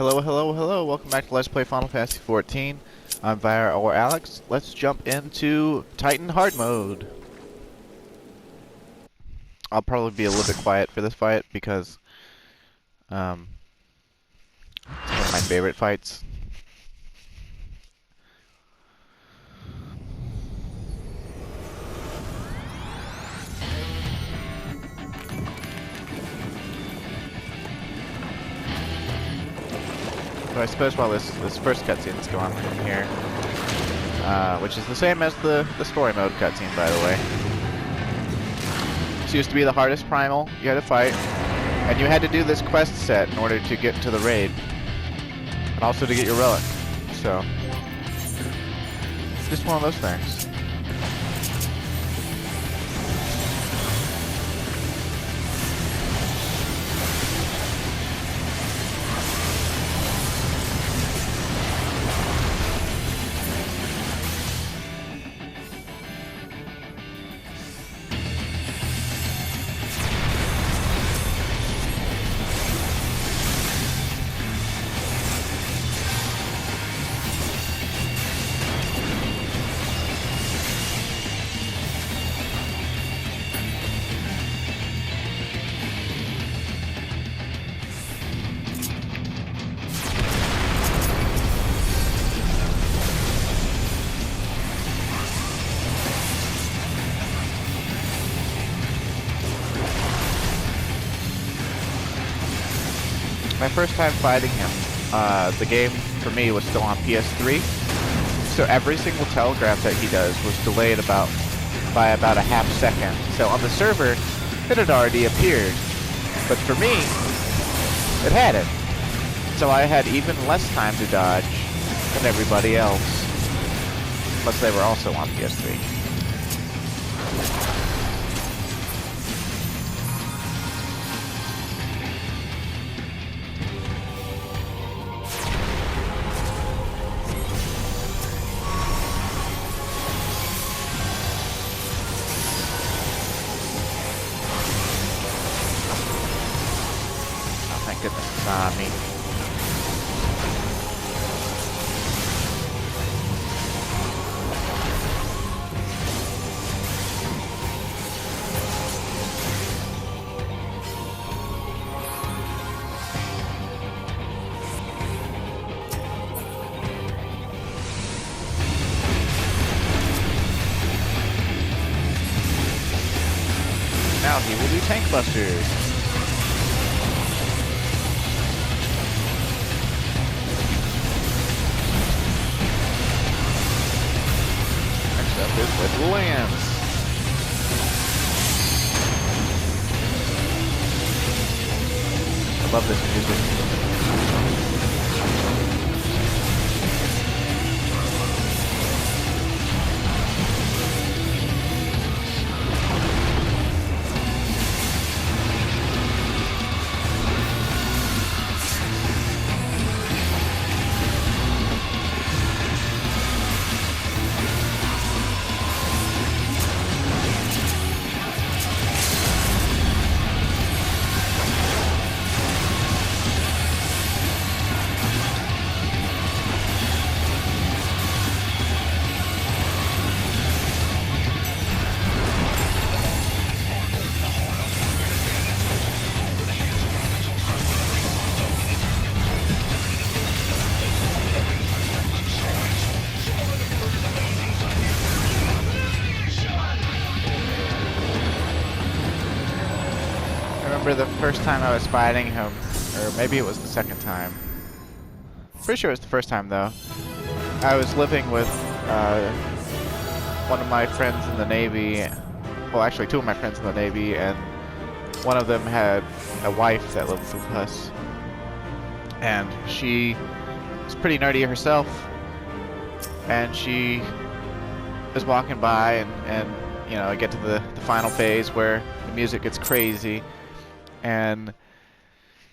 Hello, hello, hello. Welcome back to Let's Play Final Fantasy XIV. I'm Vire or Alex. Let's jump into Titan Hard Mode. I'll probably be a little bit quiet for this fight because it's one of my favorite fights. So I suppose while this first cutscene is going from here, which is the same as the story mode cutscene, by the way. This used to be the hardest primal you had to fight, and you had to do this quest set in order to get to the raid, and also to get your relic. So, it's just one of those things. My first time fighting him, the game for me was still on PS3, so every single telegraph that he does was delayed by about a half second. So on the server, it had already appeared, but for me, it hadn't. So I had even less time to dodge than everybody else, unless they were also on PS3. Goodness, it's on me. Now he will do tank busters. With Lance. I love this music. I remember the first time I was fighting him, or maybe it was the second time. Pretty sure it was the first time though. I was living with one of my friends in the Navy, well actually two of my friends in the Navy, and one of them had a wife that lived with us. And she was pretty nerdy herself, and she was walking by and you know, I get to the final phase where the music gets crazy. And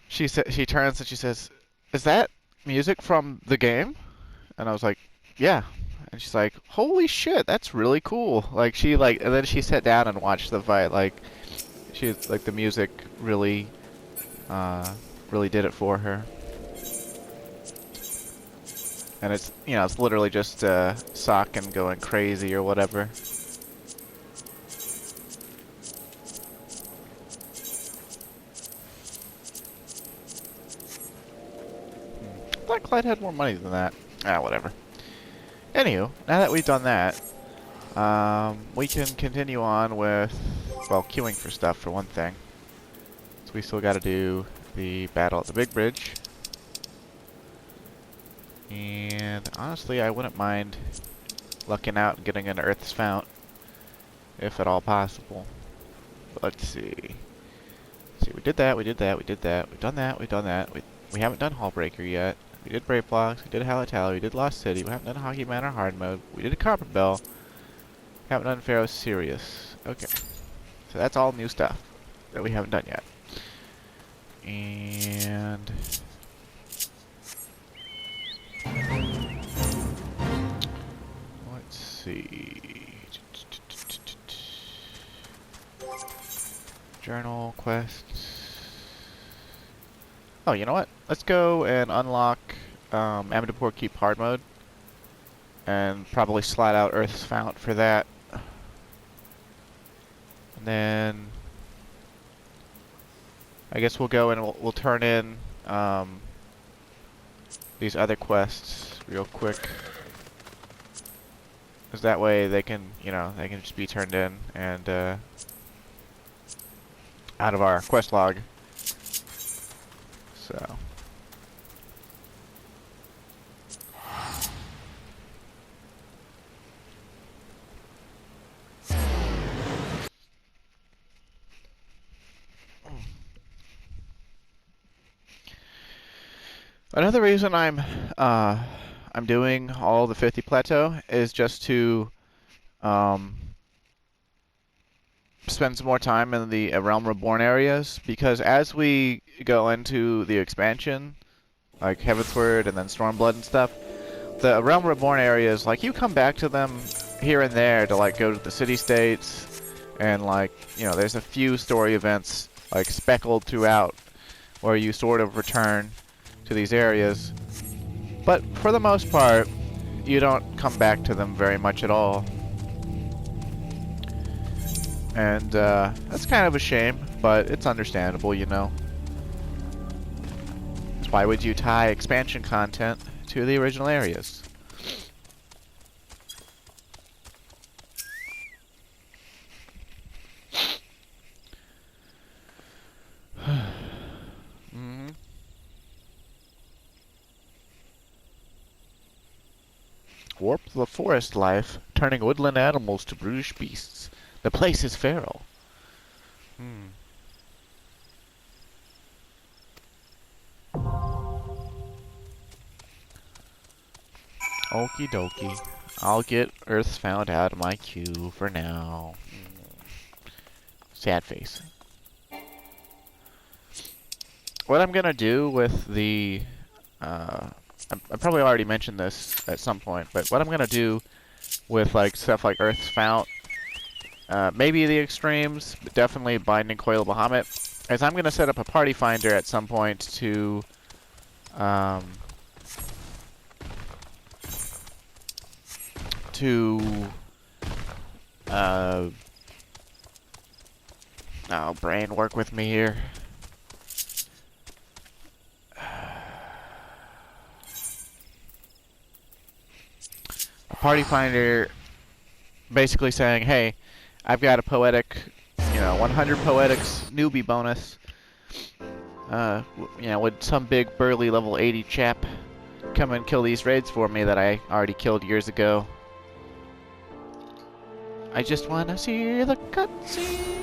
she turns and she says, "Is that music from the game?" And I was like, "Yeah." And she's like, "Holy shit, that's really cool." Like and then she sat down and watched the fight. Like the music really did it for her. And it's, you know, it's literally just Socken going crazy or whatever. I thought Clyde had more money than that. Ah, whatever. Anywho, now that we've done that, we can continue on with, well, queuing for stuff for one thing. So we still got to do the battle at the big bridge. And honestly, I wouldn't mind lucking out and getting into Earth's Fount, if at all possible. But let's see. We did that, we did that, we did that, we've done that, we've done that. We haven't done Hullbreaker yet. We did Brave Blocks, we did Halatown, we did Lost City, we haven't done Hockey Manor Hard Mode, we did a Copper Bell, haven't done Pharaoh Sirius. Okay. So that's all new stuff that we haven't done yet. And let's see. Journal, quests. Oh, you know what? Let's go and unlock Amadipur Keep Hard Mode. And probably slide out Earth's Fount for that. And then I guess we'll go and we'll turn in these other quests real quick. Because that way they can, you know, they can just be turned in and out of our quest log. So. Another reason I'm doing all the 50 plateau is just to spend some more time in the Realm Reborn areas, because as we go into the expansion, like Heavensward and then Stormblood and stuff, the Realm Reborn areas, like, you come back to them here and there to, like, go to the city-states, and, like, you know, there's a few story events, like, speckled throughout, where you sort of return to these areas. But for the most part, you don't come back to them very much at all. And that's kind of a shame, but it's understandable, you know. Why would you tie expansion content to the original areas? Warp the forest life, turning woodland animals to brutish beasts. The place is feral. Okie dokie. I'll get Earth's Fount out of my queue for now. Sad face. What I'm gonna do with the I probably already mentioned this at some point, but what I'm gonna do with like stuff like Earth's Fount, maybe the extremes, but definitely Binding Coil Bahamut, is I'm gonna set up a party finder at some point to oh, brain, work with me here. Party finder basically saying, hey, I've got a poetic, you know, 100 poetics newbie bonus. You know, would some big burly level 80 chap come and kill these raids for me that I already killed years ago? I just want to see the cutscenes.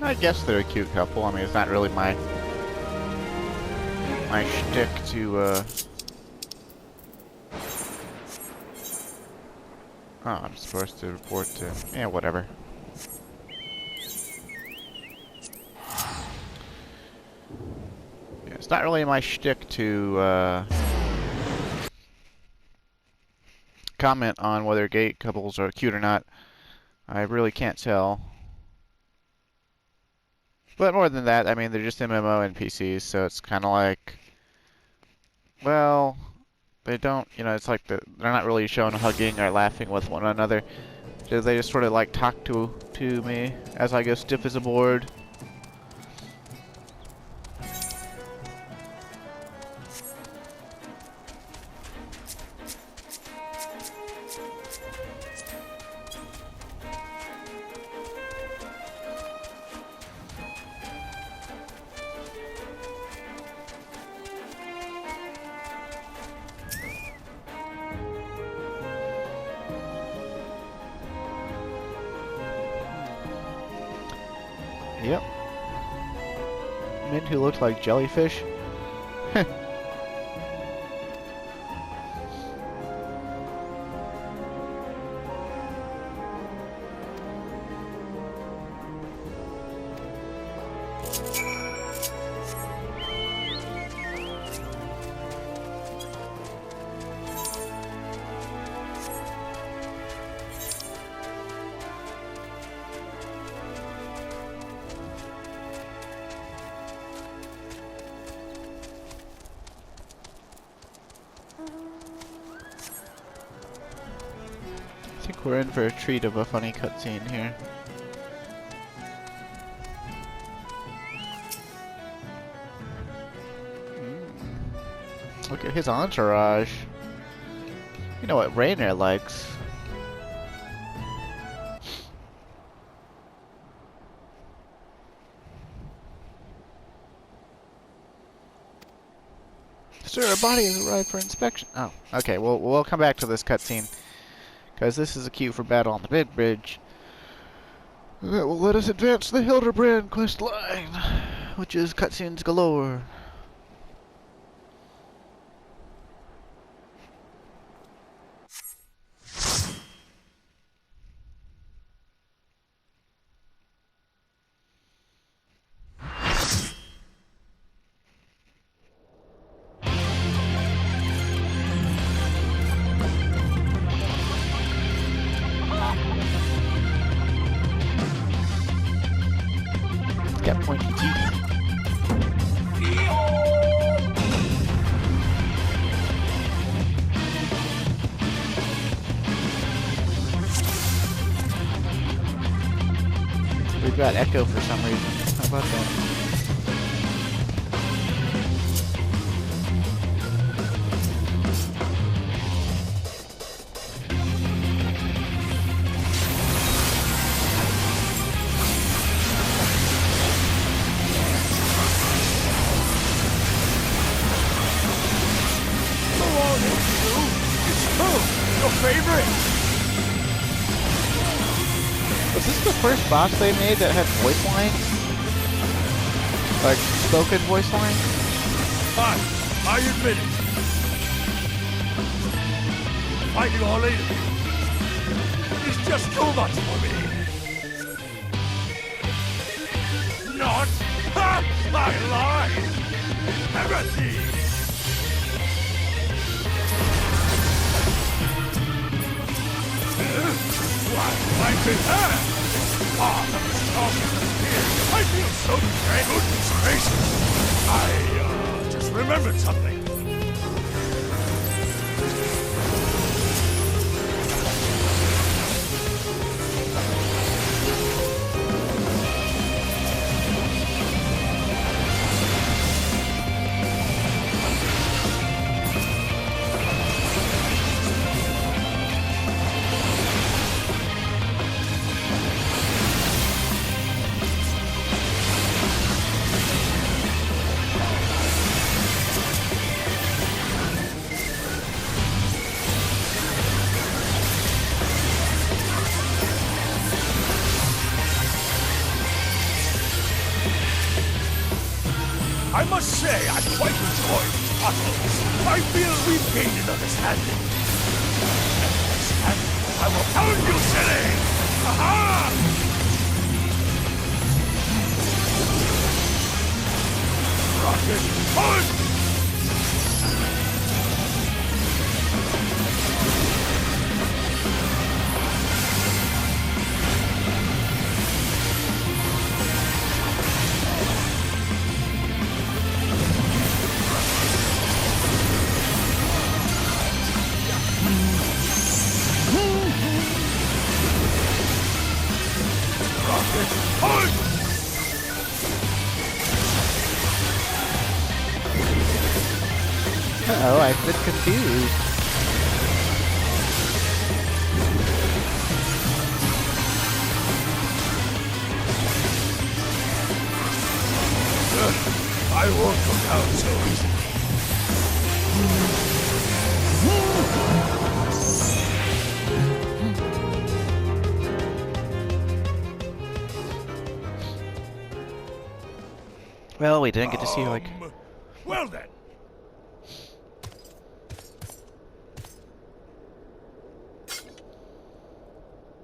I guess they're a cute couple. I mean, it's not really my shtick to, Oh, I'm supposed to report to... Yeah, whatever. Yeah, it's not really my shtick to, comment on whether gay couples are cute or not. I really can't tell. But more than that, I mean, they're just MMO NPCs, so it's kind of like... Well... They don't, you know, it's like they're not really shown hugging or laughing with one another. They just sort of like talk to me as I go stiff as a board. Yep. Men who looked like jellyfish. I think we're in for a treat of a funny cutscene here. Look at his entourage. You know what Rainier likes. Sir, our body has arrived for inspection. Oh, okay. Well, we'll come back to this cutscene. Because this is a cue for battle on the mid bridge. That will let us advance the Hildebrand quest line, which is cutscenes galore. Got pointy teeth. We've got Echo for some reason. How about that? Favorite. Was this the first boss they made that had voice lines? Like, spoken voice lines? Fine, I admit it. Fighting all later is just too much for me. Not half my life. Empathy. Why did that? Ah, that was awesome. I feel so great. Goodness gracious. I just remembered something. I must say I quite enjoy these puzzles. I feel we've gained an understanding. Next time, I will pound you silly! Aha! Rocket punch! Uh-oh, I've been confused. I won't go down so easily. Well, we didn't get to see, like... Well then.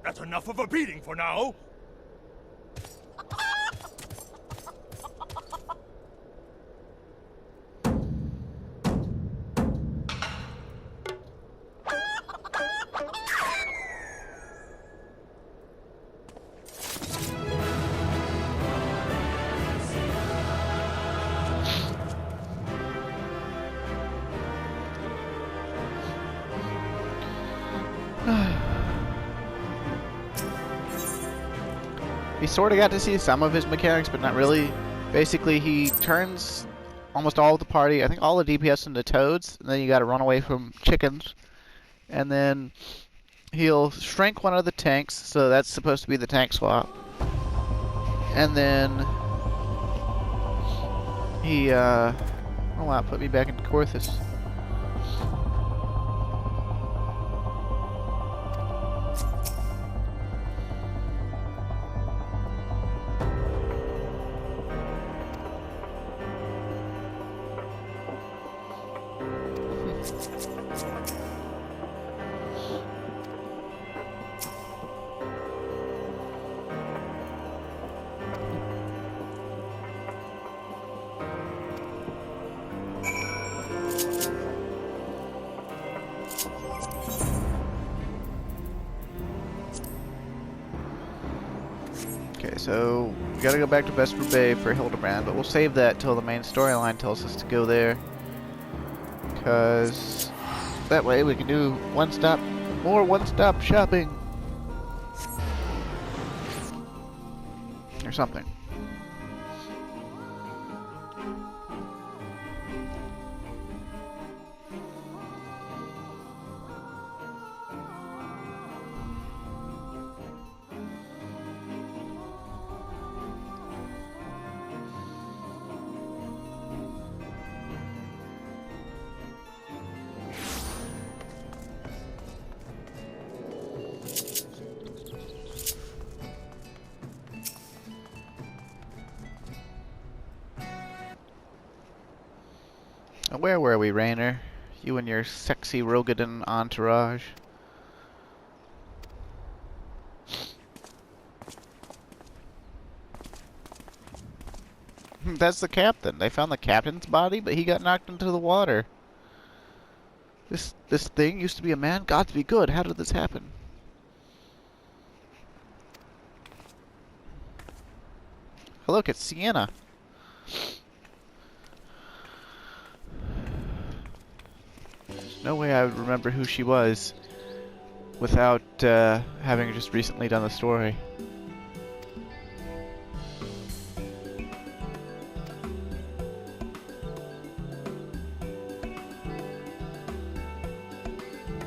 That's enough of a beating for now. We sort of got to see some of his mechanics, but not really. Basically, he turns almost all of the party, I think all the DPS into toads, and then you gotta run away from chickens. And then he'll shrink one of the tanks, so that's supposed to be the tank swap. And then he, oh wow, put me back into Corthus. Okay, so we gotta go back to Vesper Bay for Hildebrand, but we'll save that till the main storyline tells us to go there. Because that way we can do more one-stop shopping. Or something. Where were we, Rainer? You and your sexy Rogadan entourage. That's the captain. They found the captain's body, but he got knocked into the water. This thing used to be a man? Got to be good. How did this happen? Oh, look, it's Sienna. No way I would remember who she was without having just recently done the story.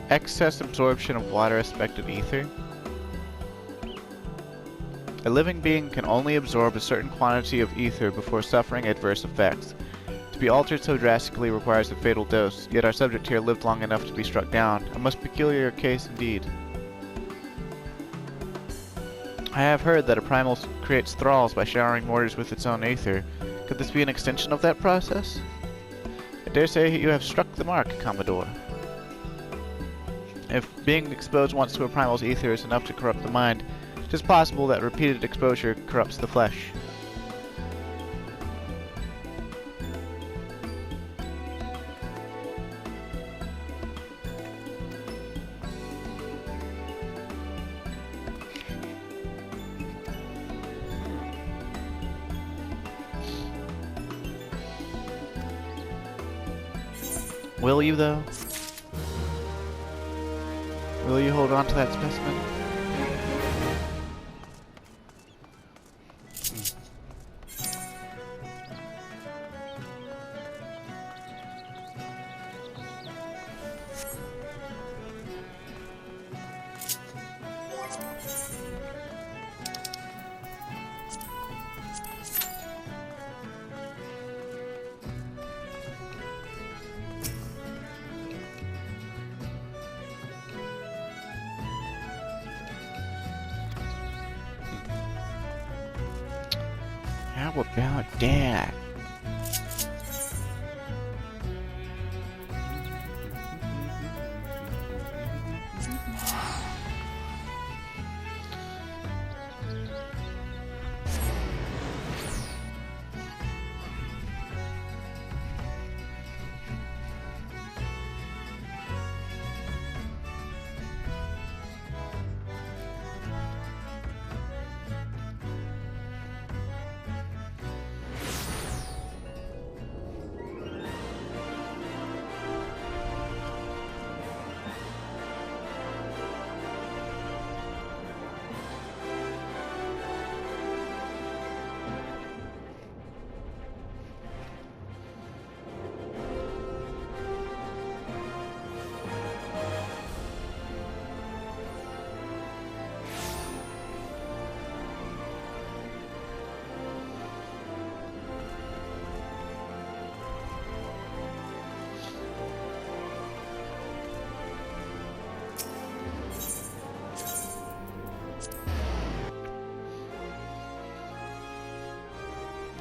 Excess absorption of water aspect of ether. A living being can only absorb a certain quantity of ether before suffering adverse effects. To be altered so drastically requires a fatal dose, yet our subject here lived long enough to be struck down. A most peculiar case indeed. I have heard that a primal creates thralls by showering mortars with its own ether. Could this be an extension of that process? I dare say you have struck the mark, Commodore. If being exposed once to a primal's ether is enough to corrupt the mind, it is possible that repeated exposure corrupts the flesh. Will you, though? Will you hold on to that specimen? How about that?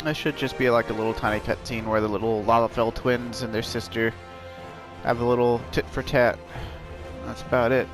This should just be like a little tiny cutscene where the little Lalafell twins and their sister have a little tit for tat. That's about it.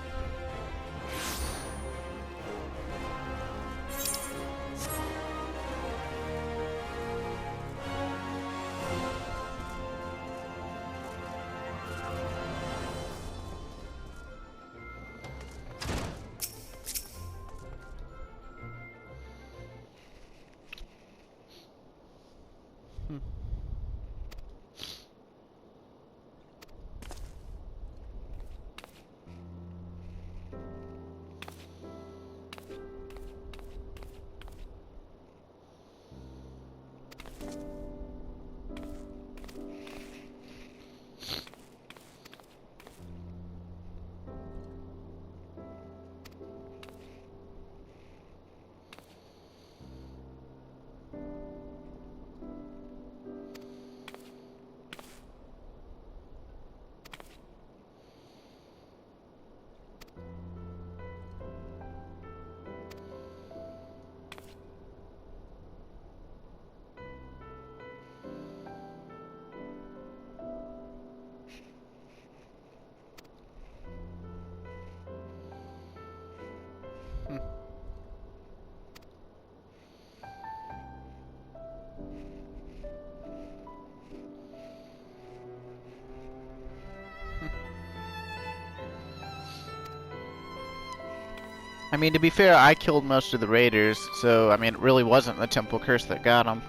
I mean, to be fair, I killed most of the raiders, so, I mean, it really wasn't the temple curse that got them.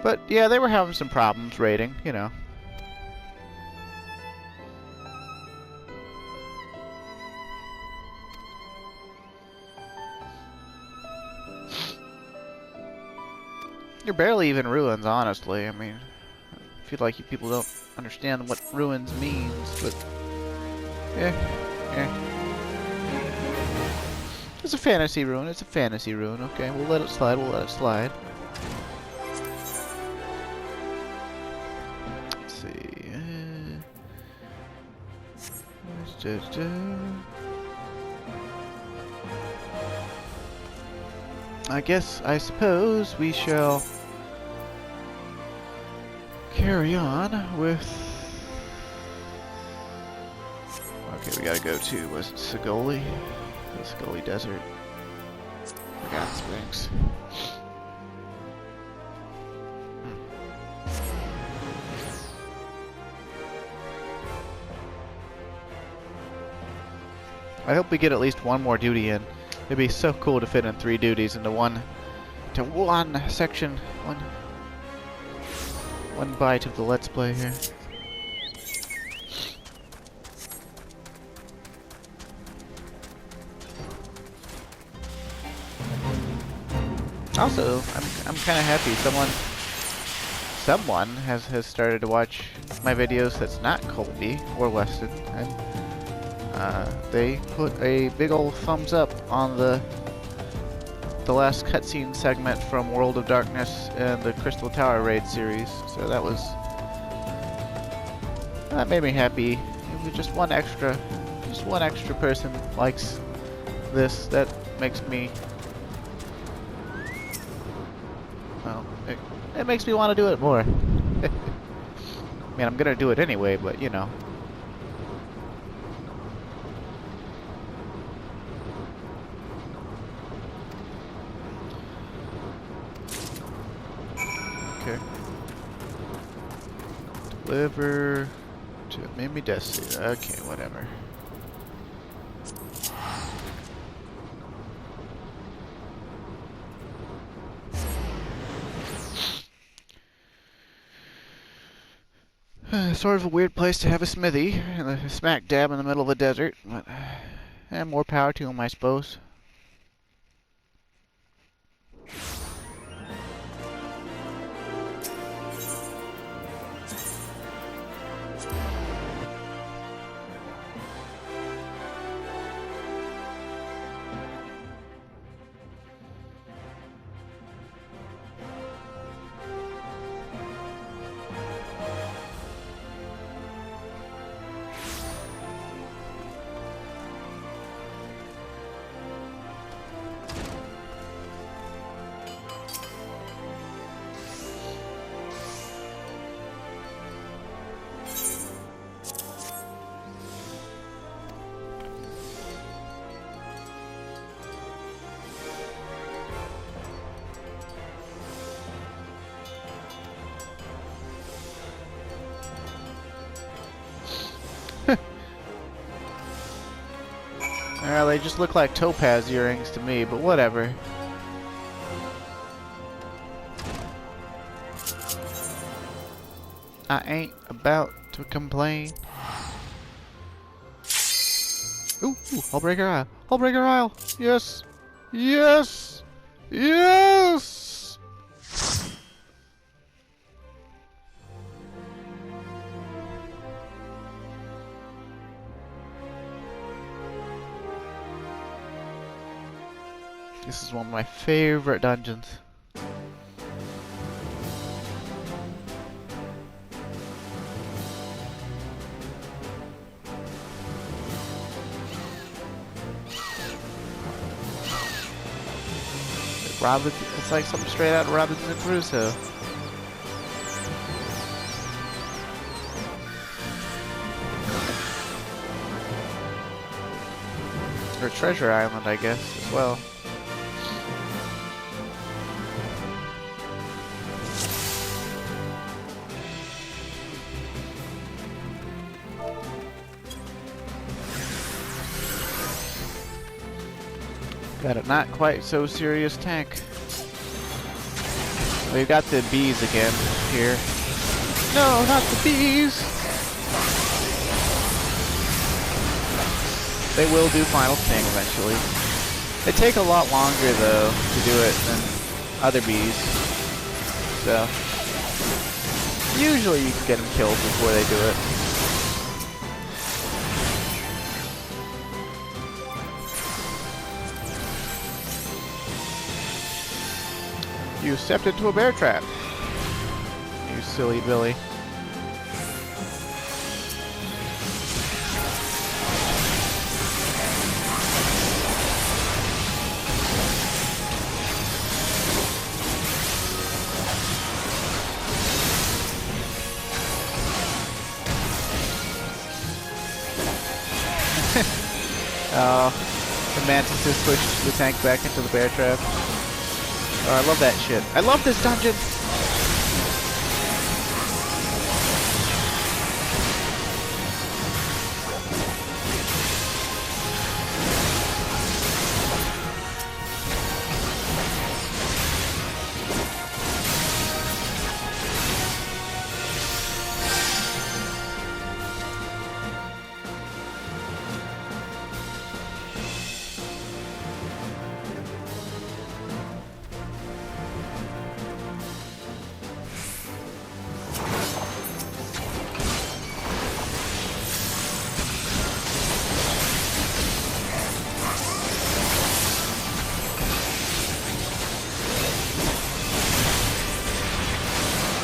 But, yeah, they were having some problems raiding, you know. You're barely even ruins, honestly. I mean, I feel like you people don't understand what ruins means, but... yeah. It's a fantasy ruin, it's a fantasy ruin. Okay, we'll let it slide, we'll let it slide. Let's see... I suppose we shall carry on with... Okay, we gotta go to, was it Sigoli? The Sigoli Desert. Forgotten Springs. I hope we get at least one more duty in. It'd be so cool to fit in 3 duties into one section, one bite of the Let's Play here. Also, I'm kind of happy someone has started to watch my videos that's not Colby or Weston, and they put a big old thumbs up on the last cutscene segment from World of Darkness and the Crystal Tower Raid series. So that made me happy. If just one extra person likes this, that makes me, well, it makes me want to do it more. I mean, I'm gonna do it anyway, but you know. Okay. Deliver to Mimi Destiny. Okay, whatever. Sort of a weird place to have a smithy, smack dab in the middle of the desert, but more power to him, I suppose. Well, they just look like topaz earrings to me, but whatever. I ain't about to complain. Ooh, Hullbreaker Isle. Hullbreaker Isle! Yes! Yes! Yes! This is one of my favorite dungeons. It's like something straight out of Robinson Crusoe. Or Treasure Island, I guess, as well. Got a not quite so serious tank. We've got the bees again here. No, not the bees! They will do Final Sting eventually. They take a lot longer though to do it than other bees. So usually you can get them killed before they do it. You stepped into a bear trap. You silly Billy. Oh, the mantis just pushed the tank back into the bear trap. Oh, I love that shit. I love this dungeon!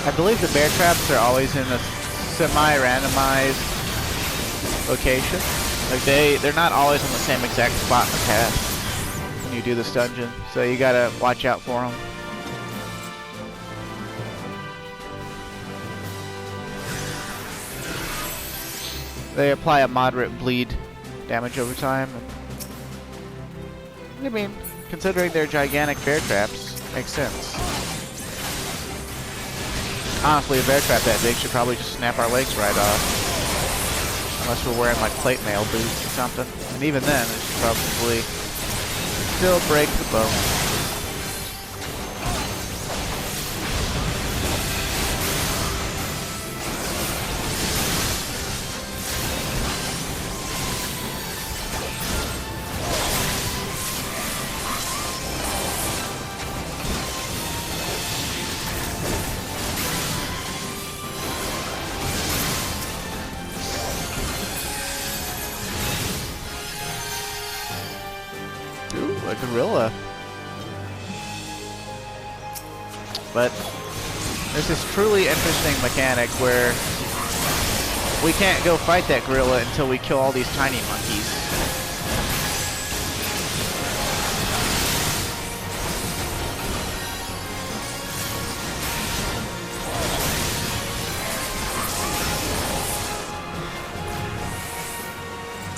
I believe the bear traps are always in a semi-randomized location. Like they're not always in the same exact spot in the path when you do this dungeon, so you gotta watch out for them. They apply a moderate bleed damage over time. I mean, considering they're gigantic bear traps, makes sense. Honestly, a bear trap that big should probably just snap our legs right off. Unless we're wearing like plate mail boots or something. And even then, it should probably still break the bone. A gorilla. But there's this truly interesting mechanic where we can't go fight that gorilla until we kill all these tiny monkeys.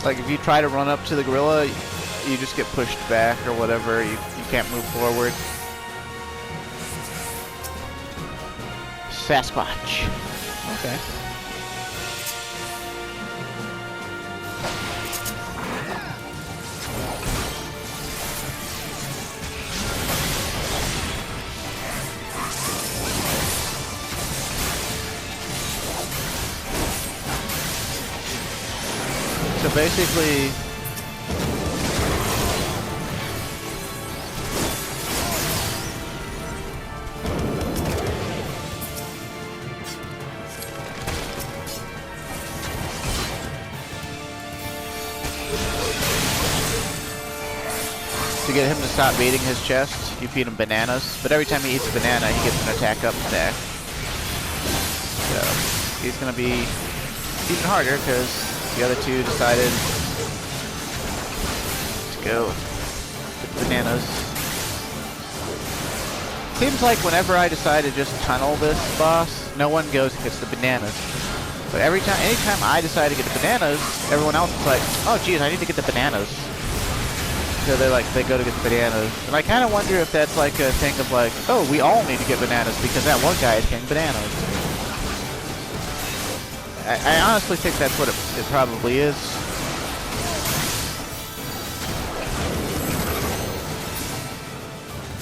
Like if you try to run up to the gorilla, you just get pushed back or whatever. You can't move forward. Sasquatch. Okay. So basically, to get him to stop beating his chest, you feed him bananas, but every time he eats a banana, he gets an attack up attack. So, he's gonna be even harder because the other two decided to go get the bananas. Seems like whenever I decide to just tunnel this boss, no one goes and gets the bananas. But anytime I decide to get the bananas, everyone else is like, oh geez, I need to get the bananas. So they go to get the bananas. And I kind of wonder if that's like a thing of like, oh, we all need to get bananas because that one guy is getting bananas. I honestly think that's what it probably is.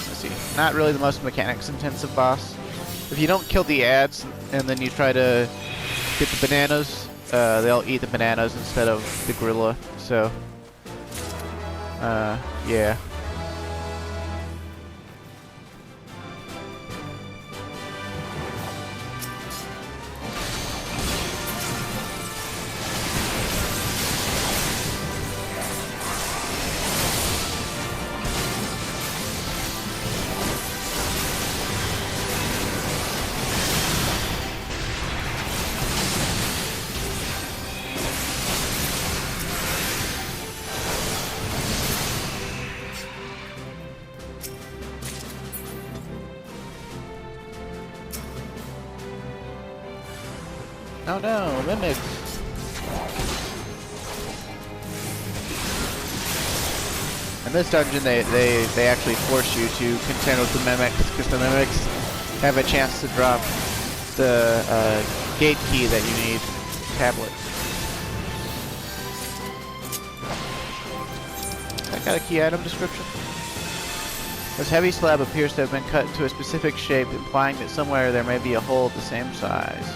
Let's see. Not really the most mechanics intensive boss. If you don't kill the ads and then you try to get the bananas, they'll eat the bananas instead of the gorilla. So, yeah. Oh no, mimics! In this dungeon, they actually force you to contend with the mimics, because the mimics have a chance to drop the gate key that you need, tablet. I got a key item description. This heavy slab appears to have been cut into a specific shape, implying that somewhere there may be a hole the same size.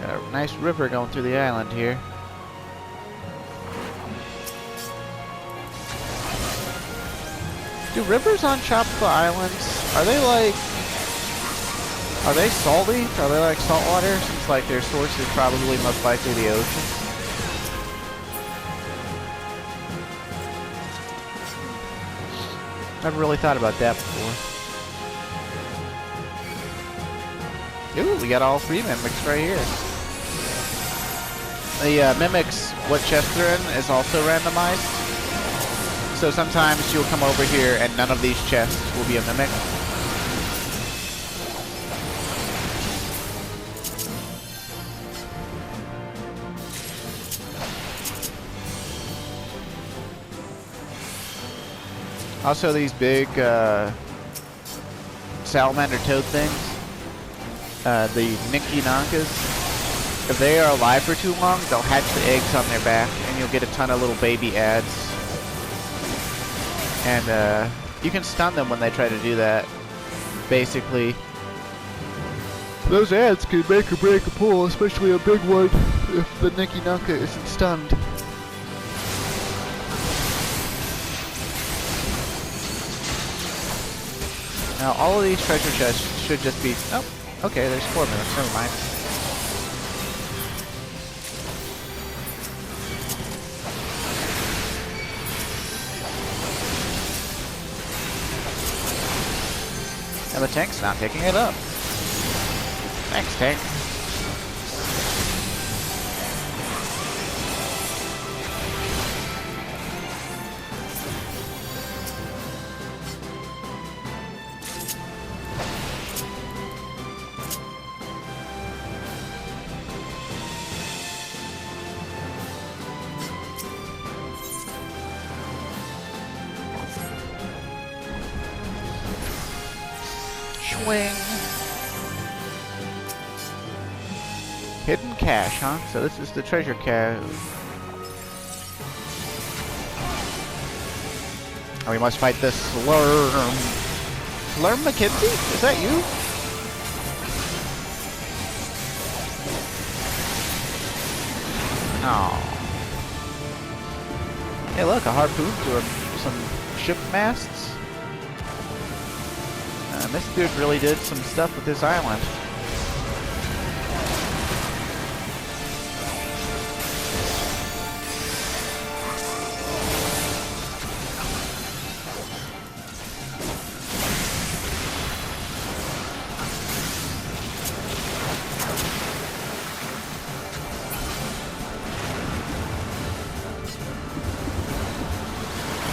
Got a nice river going through the island here. Do rivers on tropical islands, are they salty? Are they like saltwater? Since like their source is probably most likely the ocean. Never really thought about that before. Ooh, we got all 3 mimics right here. The mimics, what chest they're in, is also randomized. So sometimes you'll come over here and none of these chests will be a mimic. Also, these big salamander toad things, the Nicky Nankas, if they are alive for too long, they'll hatch the eggs on their back, and you'll get a ton of little baby ads. And you can stun them when they try to do that. Basically, those ads can make or break a pull, especially a big one if the Nicky Nanka isn't stunned. Now, all of these treasure chests should just be... Oh, okay, there's 4 minutes. Never mind. And the tank's not picking it up. Thanks, tank. Swing. Hidden cache, huh? So this is the treasure cave. Oh, we must fight this Slurm. Slurm McKenzie? Is that you? Oh. Hey, look, a harpoon to some ship masts. This dude really did some stuff with this island.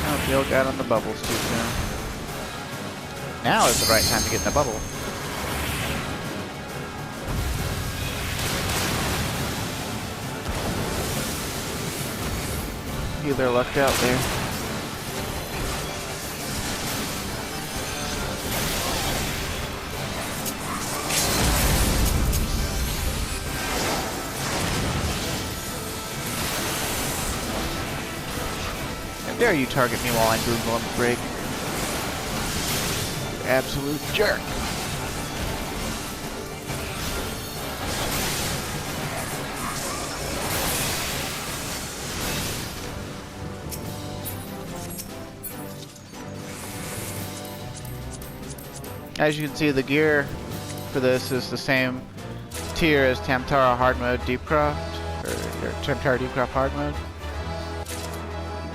Oh, Bill got on the bubbles too soon. Now is the right time to get in the bubble. Either lucked out there. And dare you target me while I'm doing one break. Absolute jerk. As you can see, the gear for this is the same tier as Tamtara Hard Mode Deepcraft, or Tamtara Deepcraft Hard Mode.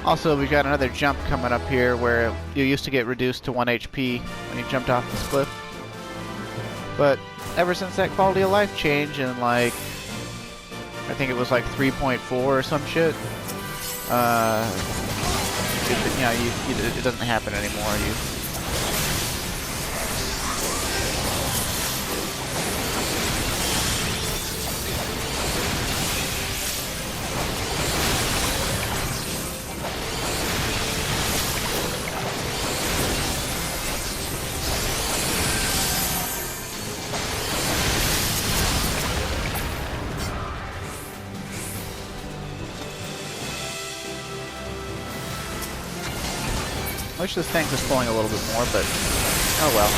Also, we've got another jump coming up here where you used to get reduced to 1 HP when you jumped off this cliff. But ever since that quality of life change in like, I think it was like 3.4 or some shit, it doesn't happen anymore. Wish this tank was pulling a little bit more, but oh well.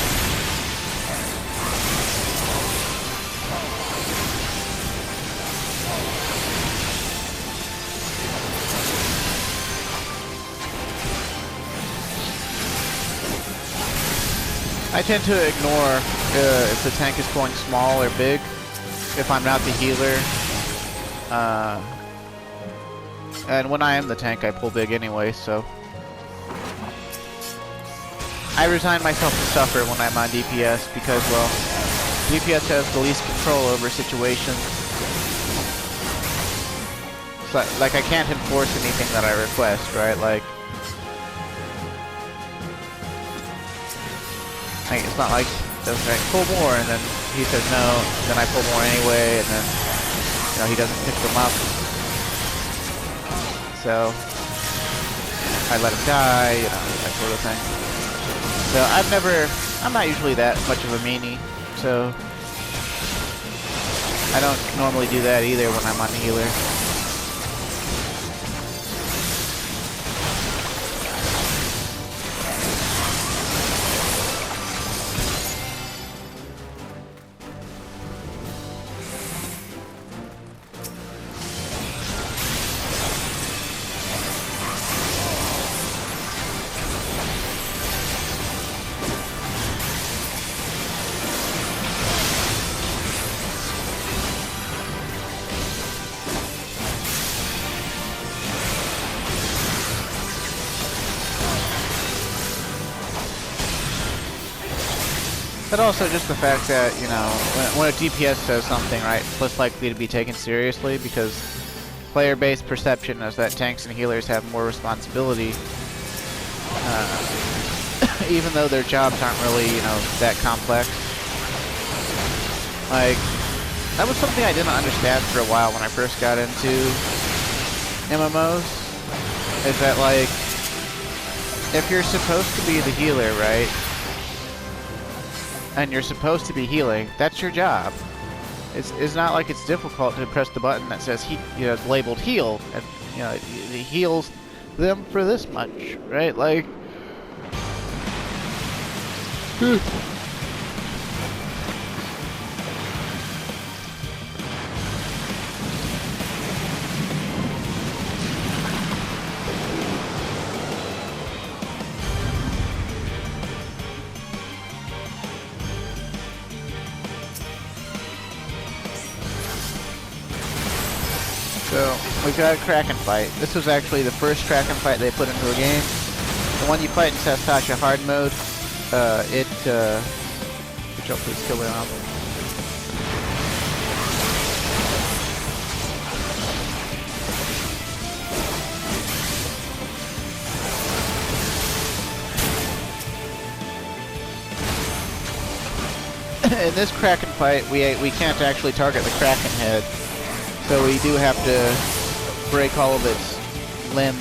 I tend to ignore if the tank is pulling small or big, if I'm not the healer. And when I am the tank, I pull big anyway, so... I resign myself to suffer when I'm on DPS because, well, DPS has the least control over situations. So, like, I can't enforce anything that I request, right? Like, it's not like, I pull more, and then he says no, and then I pull more anyway, and then, you know, he doesn't pick them up. So, I let him die, you know, that sort of thing. So, I'm not usually that much of a meanie, so I don't normally do that either when I'm on healer. But also just the fact that, you know, when a DPS says something, right, it's less likely to be taken seriously because player-based perception is that tanks and healers have more responsibility, even though their jobs aren't really, you know, that complex. Like, that was something I didn't understand for a while when I first got into MMOs, is that, like, if you're supposed to be the healer, right, and you're supposed to be healing, that's your job. It's not like it's difficult to press the button that says labeled heal, and you know it heals them for this much, right? Like, so we've got a Kraken fight. This was actually the first Kraken fight they put into a game. The one you fight in Sastasha hard mode. Good job, please kill it off. In this Kraken fight, we can't actually target the Kraken head. So we do have to break all of its limbs.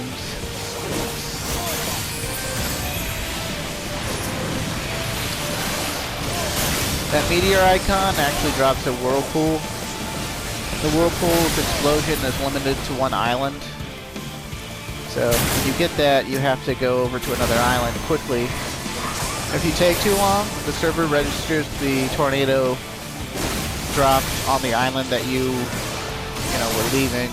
That meteor icon actually drops a whirlpool. The whirlpool's explosion is limited to one island. So if you get that, you have to go over to another island quickly. If you take too long, the server registers the tornado drop on the island that we're leaving.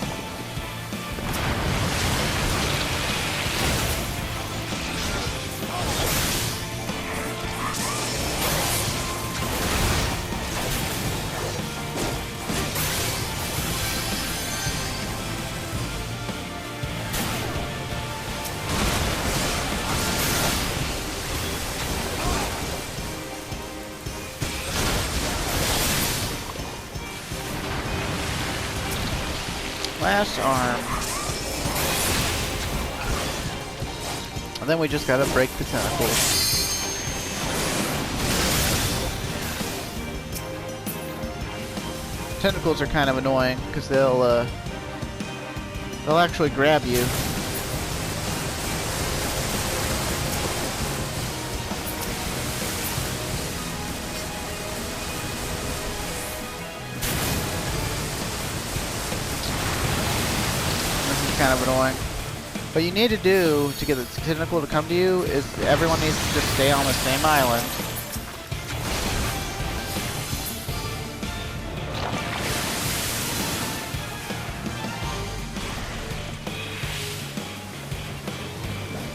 Last arm. And then we just gotta break the tentacles. Tentacles are kind of annoying because they'll actually grab you. Kind of annoying. What you need to do to get the tentacle to come to you is everyone needs to just stay on the same island.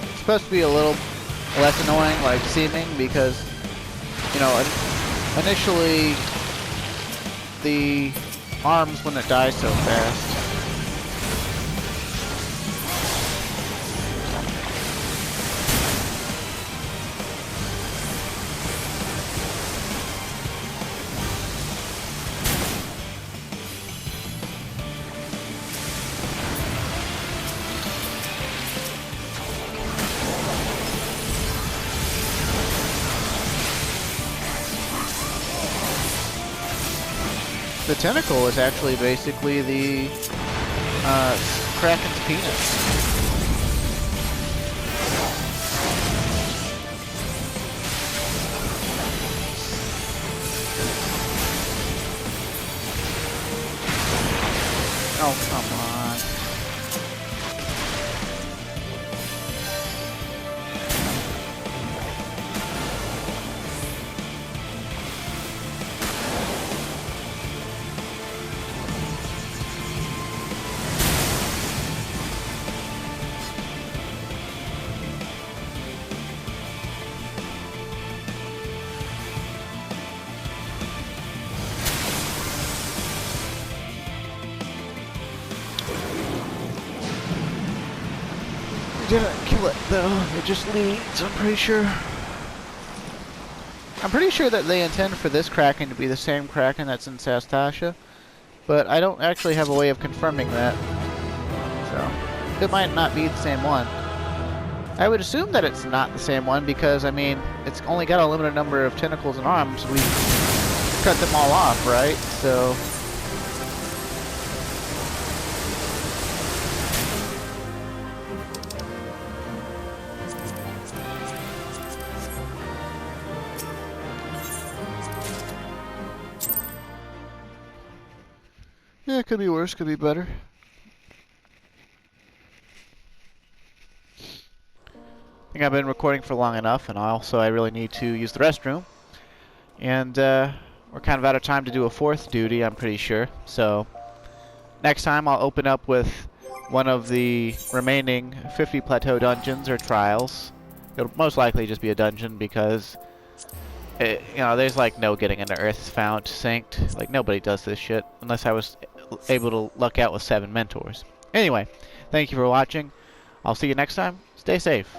It's supposed to be a little less annoying, like seeming, because, you know, initially the arms wouldn't die so fast. The tentacle is actually basically the Kraken's penis. Oh, come on. Didn't kill it though, it just leads, I'm pretty sure. I'm pretty sure that they intend for this Kraken to be the same Kraken that's in Sastasha, but I don't actually have a way of confirming that. So, it might not be the same one. I would assume that it's not the same one because, I mean, it's only got a limited number of tentacles and arms. We cut them all off, right? So... yeah, it could be worse, could be better. I think I've been recording for long enough, and I really need to use the restroom. And we're kind of out of time to do a fourth duty, I'm pretty sure. So next time I'll open up with one of the remaining 50 plateau dungeons or trials. It'll most likely just be a dungeon because you know, there's like no getting into Earth's Fount synced. Like nobody does this shit unless I was able to luck out with 7 mentors. Anyway, thank you for watching. I'll see you next time. Stay safe.